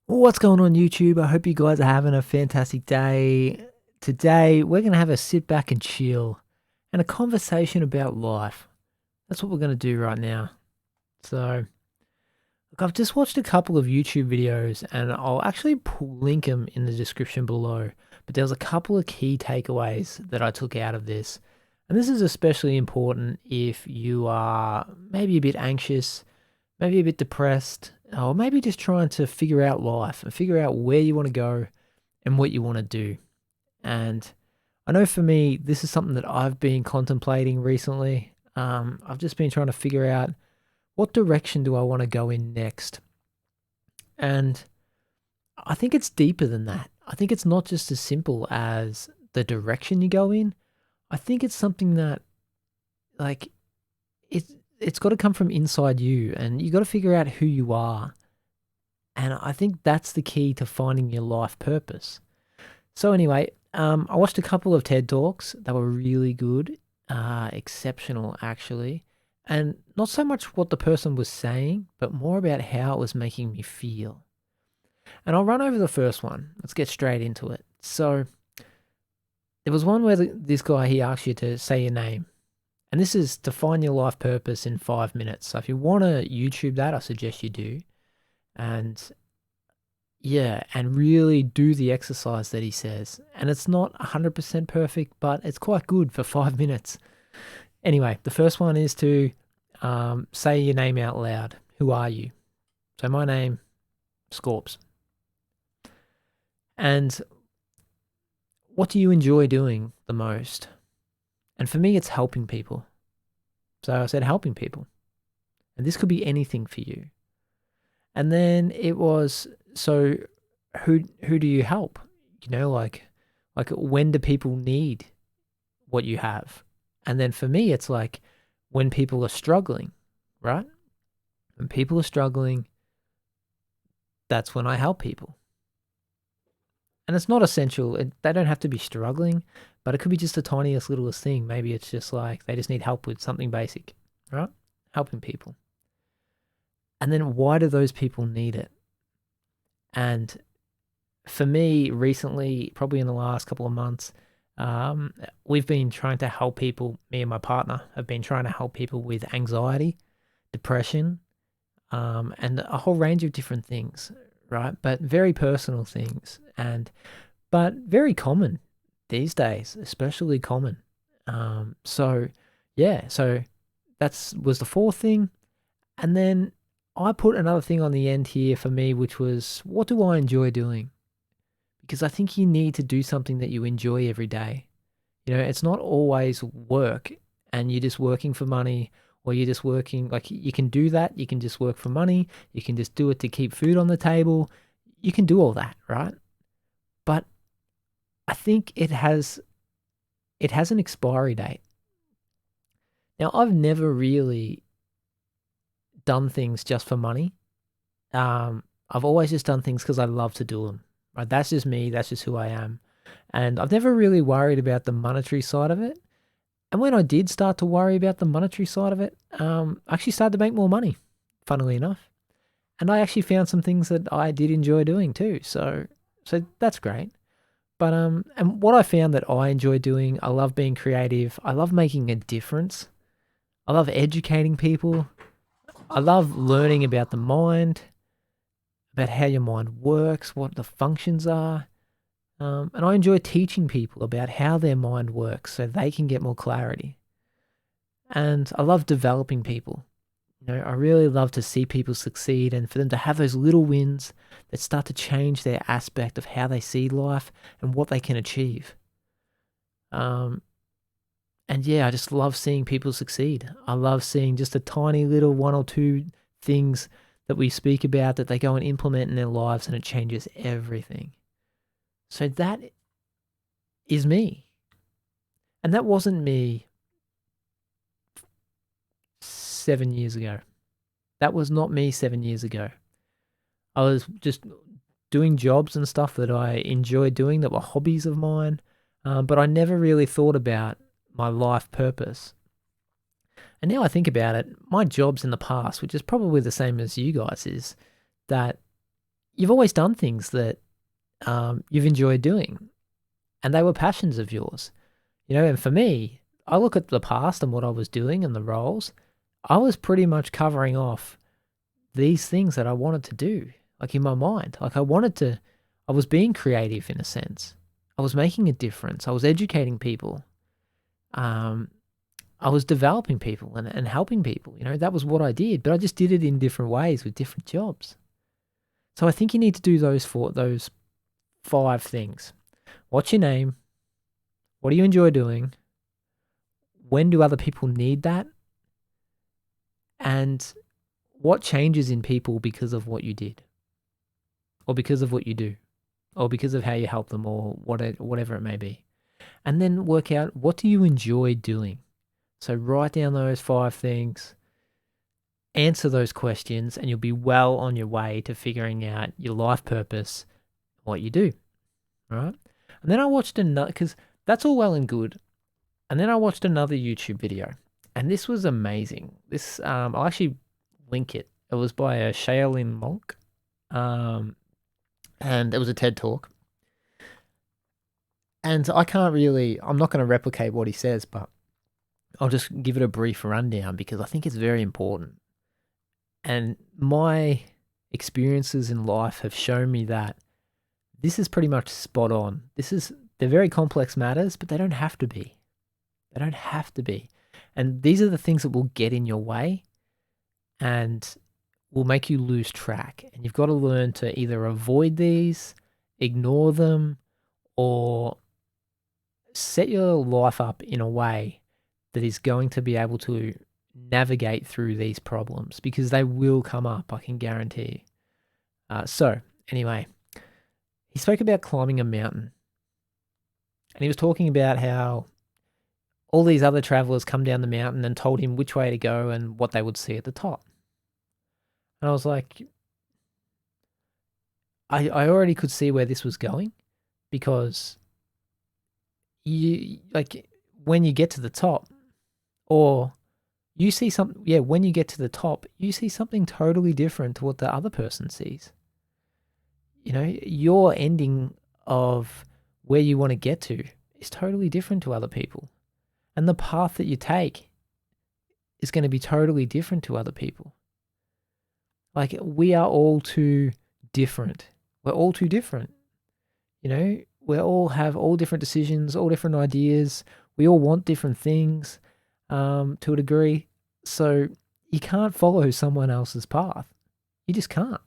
What's going on YouTube? I hope you guys are having a fantastic day. Today, we're going to have a sit back and chill and a conversation about life. That's what we're going to do right now. So, look, I've just watched a couple of YouTube videos and I'll actually link them in the description below. But there was a couple of key takeaways that I took out of this. And this is especially important if you are maybe a bit anxious, maybe a bit depressed, or maybe just trying to figure out life and figure out where you want to go and what you want to do. And I know for me, this is something that I've been contemplating recently. I've just been trying to figure out what direction do I want to go in next. And I think it's deeper than that. I think it's not just as simple as the direction you go in. I think it's something that, like, it's got to come from inside you, and you got to figure out who you are. And I think that's the key to finding your life purpose. So anyway, I watched a couple of TED Talks. They were really good, exceptional actually. And not so much what the person was saying, but more about how it was making me feel. And I'll run over the first one. Let's get straight into it. So there was one where this guy, he asks you to say your name. And this is to find your life purpose in 5 minutes. So if you want to YouTube that, I suggest you do. And yeah, and really do the exercise that he says. And it's not 100% perfect, but it's quite good for 5 minutes. Anyway, the first one is to say your name out loud. Who are you? So my name, Scorps. And what do you enjoy doing the most? And for me, it's helping people. So I said helping people. And this could be anything for you. And then it was, so who do you help? Like when do people need what you have? And then for me, it's like when people are struggling, right? When people are struggling, that's when I help people. And it's not essential. They don't have to be struggling, but it could be just the tiniest, littlest thing. Maybe it's just like they just need help with something basic, right? Helping people. And then why do those people need it? And for me, recently, probably in the last couple of months, we've been trying to help people, me and my partner have been trying to help people with anxiety, depression, and a whole range of different things, right? But very personal things, but very common these days, especially common. So that's was the fourth thing. And then I put another thing on the end here for me, which was, what do I enjoy doing? Because I think you need to do something that you enjoy every day. It's not always work and you're just working for money, or you're just working, like, you can do that. You can just work for money. You can just do it to keep food on the table. You can do all that, right? But I think it has an expiry date. Now, I've never really done things just for money. I've always just done things because I love to do them. Right? That's just me. That's just who I am. And I've never really worried about the monetary side of it. And when I did start to worry about the monetary side of it, I actually started to make more money, funnily enough. And I actually found some things that I did enjoy doing too. So that's great. But and what I found that I enjoy doing, I love being creative. I love making a difference. I love educating people. I love learning about the mind, about how your mind works, what the functions are. And I enjoy teaching people about how their mind works so they can get more clarity. And I love developing people. I really love to see people succeed and for them to have those little wins that start to change their aspect of how they see life and what they can achieve. And yeah, I just love seeing people succeed. I love seeing just a tiny little one or two things that we speak about that they go and implement in their lives, and it changes everything. So that is me. And that wasn't me 7 years ago. That was not me 7 years ago. I was just doing jobs and stuff that I enjoyed doing that were hobbies of mine, but I never really thought about my life purpose. And now I think about it, my jobs in the past, which is probably the same as you guys, is that you've always done things that you've enjoyed doing, and they were passions of yours. And for me, I look at the past and what I was doing and the roles. I was pretty much covering off these things that I wanted to do, like in my mind. Like I was being creative in a sense. I was making a difference. I was educating people. Um, I was developing people and helping people. That was what I did, but I just did it in different ways with different jobs. So I think you need to do those 5 things. What's your name? What do you enjoy doing? When do other people need that? And what changes in people because of what you did? Or because of what you do? Or because of how you help them, or whatever it may be. And then work out, what do you enjoy doing? So write down those 5 things, answer those questions, and you'll be well on your way to figuring out your life purpose, what you do. All right. And then I watched another, because that's all well and good. And then I watched another YouTube video, and this was amazing. I'll actually link it. It was by a Shaolin monk, and it was a TED Talk. And I'm not going to replicate what he says, but I'll just give it a brief rundown because I think it's very important. And my experiences in life have shown me that this is pretty much spot on. They're very complex matters, but they don't have to be. They don't have to be. And these are the things that will get in your way and will make you lose track. And you've got to learn to either avoid these, ignore them, or set your life up in a way that is going to be able to navigate through these problems, because they will come up, I can guarantee you. So, anyway, he spoke about climbing a mountain. And he was talking about how all these other travelers come down the mountain and told him which way to go and what they would see at the top. And I was like, I already could see where this was going, because when you get to the top, or you see something, when you get to the top, you see something totally different to what the other person sees. Your ending of where you want to get to is totally different to other people. And the path that you take is going to be totally different to other people. Like, we are all too different. We're all too different. We all have all different decisions, all different ideas. We all want different things to a degree. So you can't follow someone else's path. You just can't.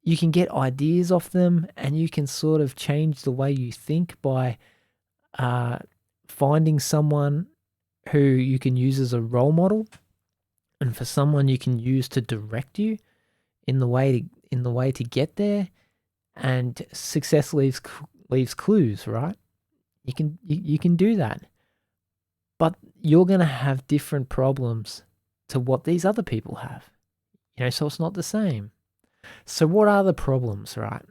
You can get ideas off them, and you can sort of change the way you think by finding someone who you can use as a role model, and for someone you can use to direct you in the way to get there. And success leaves clues, right? You can do that, but you're going to have different problems to what these other people have. So it's not the same. So what are the problems, right?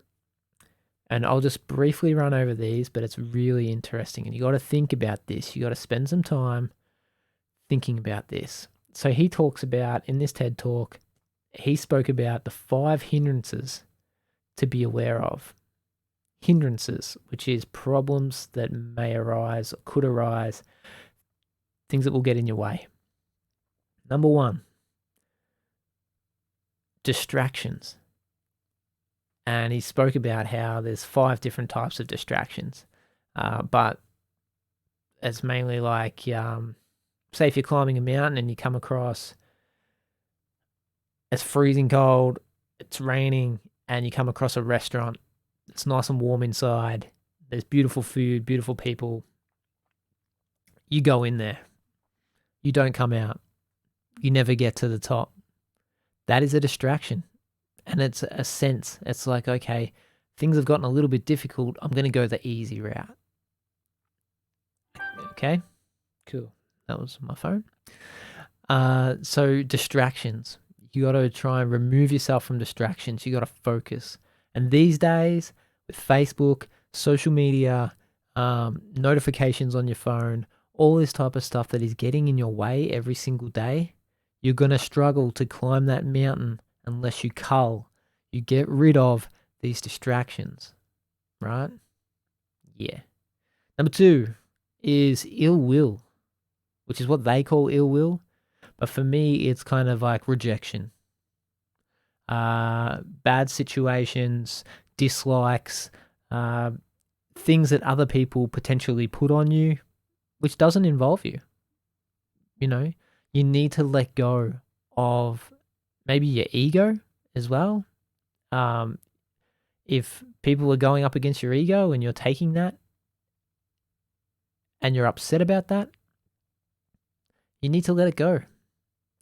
And I'll just briefly run over these, but it's really interesting. And you got to think about this. You got to spend some time thinking about this. So he talks about, in this TED Talk, he spoke about the 5 hindrances to be aware of. Hindrances, which is problems that may arise or could arise, things that will get in your way. Number 1, distractions. And he spoke about how there's 5 different types of distractions. But it's mainly like, say if you're climbing a mountain and you come across, it's freezing cold, it's raining, and you come across a restaurant. It's nice and warm inside. There's beautiful food, beautiful people. You go in there. You don't come out. You never get to the top. That is a distraction. And it's a sense. It's like, okay, things have gotten a little bit difficult. I'm going to go the easy route. Okay, cool. That was my phone. So distractions. You got to try and remove yourself from distractions. You got to focus. And these days, with Facebook, social media, notifications on your phone, all this type of stuff that is getting in your way every single day, you're going to struggle to climb that mountain unless you cull You get rid of these distractions, right? Yeah. Number 2 is ill will, which is what they call ill will. But for me, it's kind of like rejection. Bad situations, dislikes, things that other people potentially put on you, which doesn't involve you. You know, you need to let go of maybe your ego as well. If people are going up against your ego and you're taking that and you're upset about that, you need to let it go.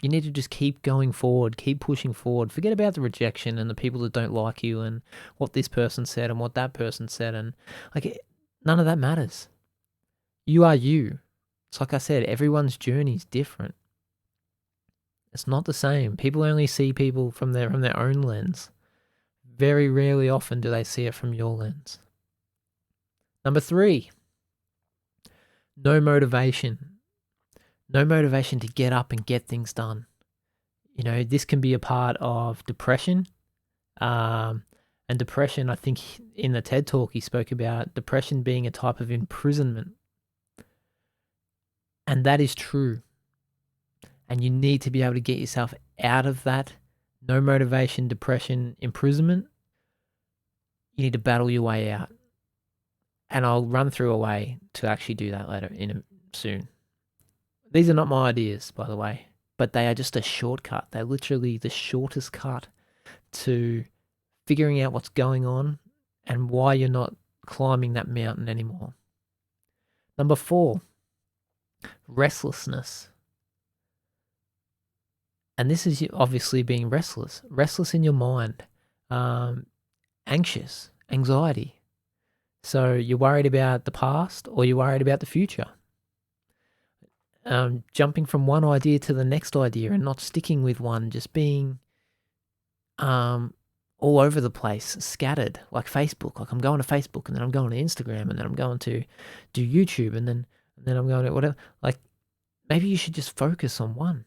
You need to just keep going forward, keep pushing forward. Forget about the rejection and the people that don't like you and what this person said and what that person said. And none of that matters. You are you. It's like I said, everyone's journey is different. It's not the same. People only see people from their own lens. Very rarely often do they see it from your lens. Number 3, no motivation. No motivation to get up and get things done. This can be a part of depression. And depression, I think in the TED Talk, he spoke about depression being a type of imprisonment. And that is true. And you need to be able to get yourself out of that no motivation, depression, imprisonment. You need to battle your way out. And I'll run through a way to actually do that later soon. These are not my ideas, by the way, but they are just a shortcut. They're literally the shortest cut to figuring out what's going on and why you're not climbing that mountain anymore. Number 4, restlessness. And this is obviously being restless in your mind, anxious, anxiety. So you're worried about the past or you're worried about the future. Jumping from one idea to the next idea and not sticking with one, just being all over the place, scattered, like Facebook. Like I'm going to Facebook and then I'm going to Instagram and then I'm going to do YouTube and then I'm going to whatever. Like maybe you should just focus on one.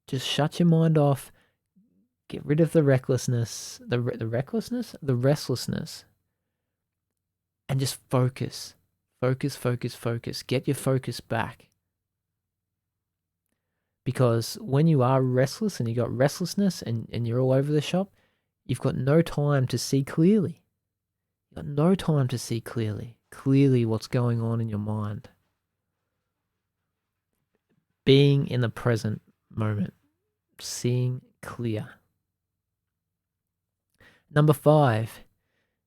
Just shut your mind off, get rid of the restlessness, and just focus. Focus. Get your focus back. Because when you are restless and you got restlessness and you're all over the shop, you've got no time to see clearly. You've got no time to see clearly what's going on in your mind. Being in the present moment, seeing clear. Number 5,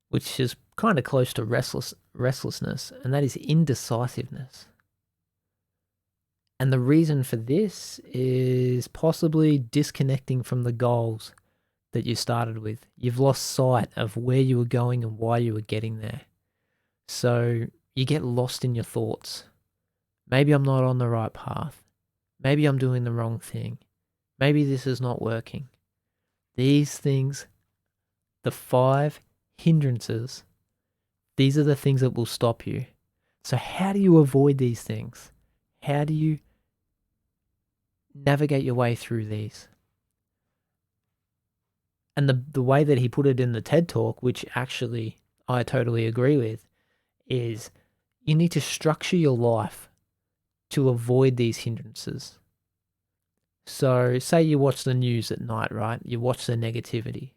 which is kind of close to restlessness, and that is indecisiveness. And the reason for this is possibly disconnecting from the goals that you started with. You've lost sight of where you were going and why you were getting there. So you get lost in your thoughts. Maybe I'm not on the right path. Maybe I'm doing the wrong thing. Maybe this is not working. These things, the 5 hindrances, these are the things that will stop you. So how do you avoid these things? How do you navigate your way through these? And the way that he put it in the TED Talk, which actually I totally agree with, is you need to structure your life to avoid these hindrances. So say you watch the news at night, right? You watch the negativity.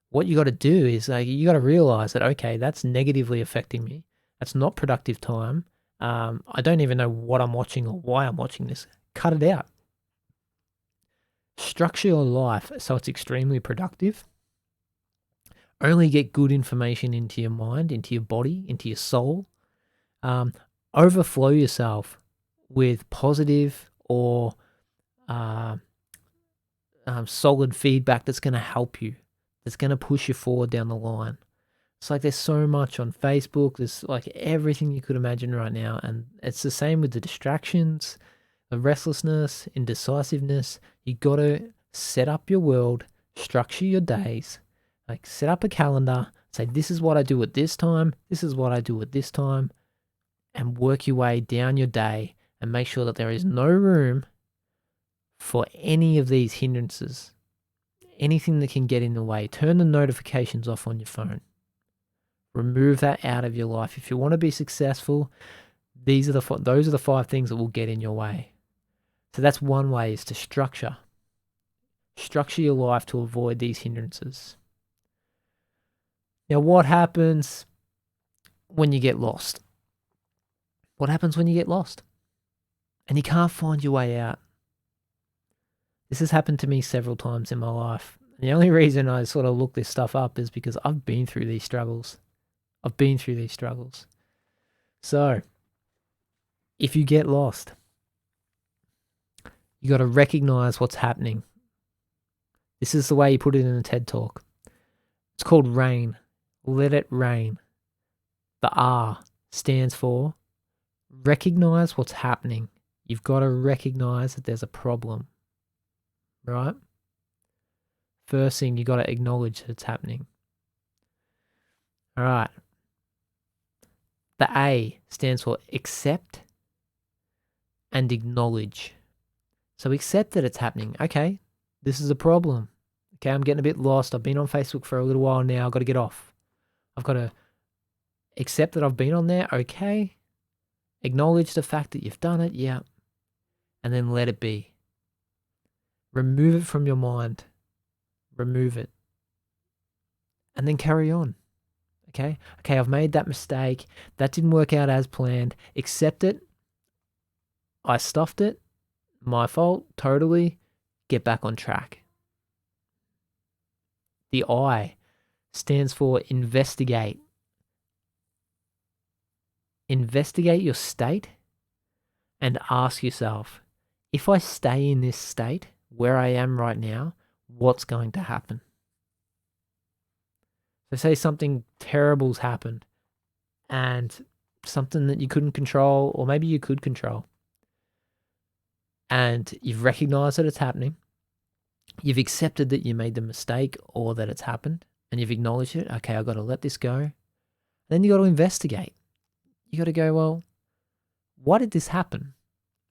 What you got to do is you got to realize that, okay, that's negatively affecting me. That's not productive time. I don't even know what I'm watching or why I'm watching this. Cut it out. Structure your life so it's extremely productive. Only get good information into your mind, into your body, into your soul. Overflow yourself with positive or solid feedback that's going to help you, that's going to push you forward down the line. It's like there's so much on Facebook. There's like everything you could imagine right now. And it's the same with the distractions, the restlessness, indecisiveness. You got to set up your world, structure your days, like set up a calendar, say this is what I do at this time, this is what I do at this time, and work your way down your day and make sure that there is no room for any of these hindrances, anything that can get in the way. Turn the notifications off on your phone. Remove that out of your life. If you want to be successful, those are the 5 things that will get in your way. So that's one way, is to structure your life to avoid these hindrances. Now, what happens when you get lost? What happens when you get lost and you can't find your way out? This has happened to me several times in my life. The only reason I sort of look this stuff up is because I've been through these struggles. So, if you get lost, you got to recognize what's happening. This is the way you put it in a TED Talk. It's called RAIN. Let it rain. The R stands for recognize what's happening. You've got to recognize that there's a problem, right? First thing, you got to acknowledge that it's happening. All right. The A stands for accept and acknowledge. So accept that it's happening. Okay, this is a problem. Okay, I'm getting a bit lost. I've been on Facebook for a little while now. I've got to get off. I've got to accept that I've been on there. Okay. Acknowledge the fact that you've done it. Yeah. And then let it be. Remove it from your mind. Remove it. And then carry on. Okay, I've made that mistake. That didn't work out as planned. Accept it. I stuffed it. My fault. Totally. Get back on track. The I stands for investigate. Investigate your state and ask yourself, if I stay in this state where I am right now, what's going to happen? So say something terrible's happened and something that you couldn't control, or maybe you could control, and you've recognized that it's happening. You've accepted that you made the mistake or that it's happened, and you've acknowledged it. Okay, I've got to let this go. Then you got to investigate. You got to go, well, why did this happen?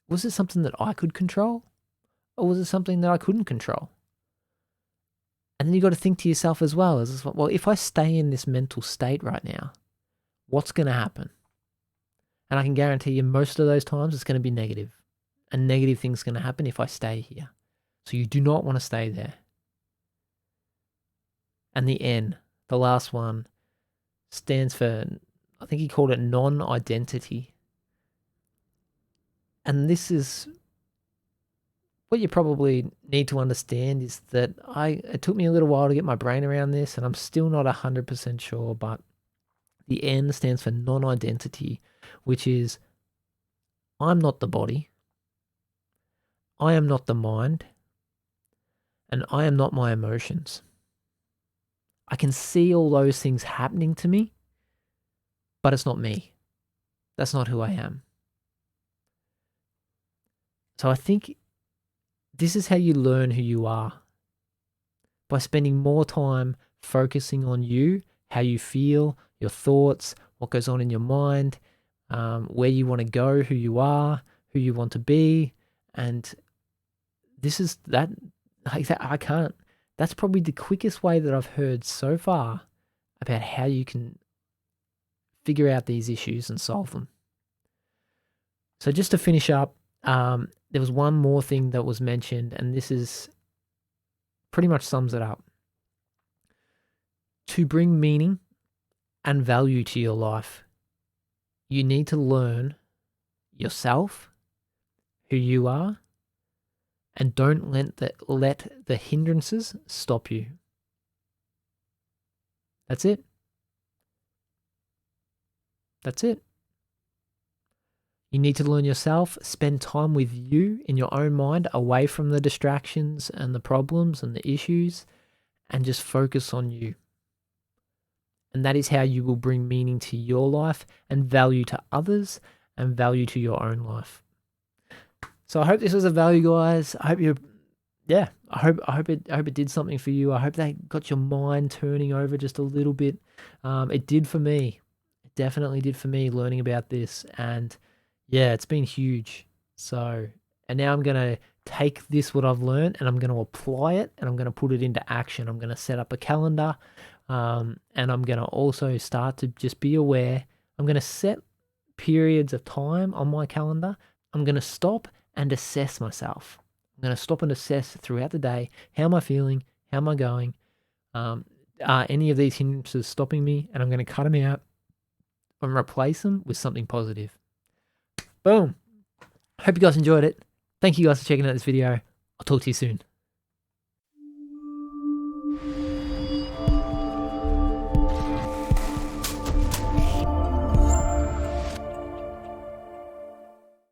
Was it something that I could control, or was it something that I couldn't control? And then you got to think to yourself as well, if I stay in this mental state right now, what's going to happen? And I can guarantee you most of those times it's going to be negative. A negative thing's going to happen if I stay here. So you do not want to stay there. And the N, the last one, stands for, I think he called it non-identity. And this is what you probably need to understand, is that it took me a little while to get my brain around this, and I'm still not 100% sure, but the N stands for non-identity, which is I'm not the body, I am not the mind, and I am not my emotions. I can see all those things happening to me, but it's not me. That's not who I am. So I think this is how you learn who you are, by spending more time focusing on you, how you feel, your thoughts, what goes on in your mind, where you want to go, who you are, who you want to be. And this is that, I can't, that's probably the quickest way that I've heard so far about how you can figure out these issues and solve them. So just to finish up, there was one more thing that was mentioned, and this is pretty much sums it up. To bring meaning and value to your life, you need to learn yourself, who you are, and don't let the hindrances stop you. That's it. That's it. You need to learn yourself, spend time with you in your own mind, away from the distractions and the problems and the issues, and just focus on you. And that is how you will bring meaning to your life and value to others and value to your own life. So I hope this was of value, guys. I hope it did something for you. I hope that got your mind turning over just a little bit. It did for me. It definitely did for me, learning about this. And yeah, it's been huge. So, and now I'm going to take this, what I've learned, and I'm going to apply it, and I'm going to put it into action. I'm going to set up a calendar, and I'm going to also start to just be aware. I'm going to set periods of time on my calendar. I'm going to stop and assess myself. I'm going to stop and assess throughout the day. How am I feeling? How am I going? Are any of these hindrances stopping me? And I'm going to cut them out and replace them with something positive. Boom. Hope you guys enjoyed it. Thank you guys for checking out this video. I'll talk to you soon.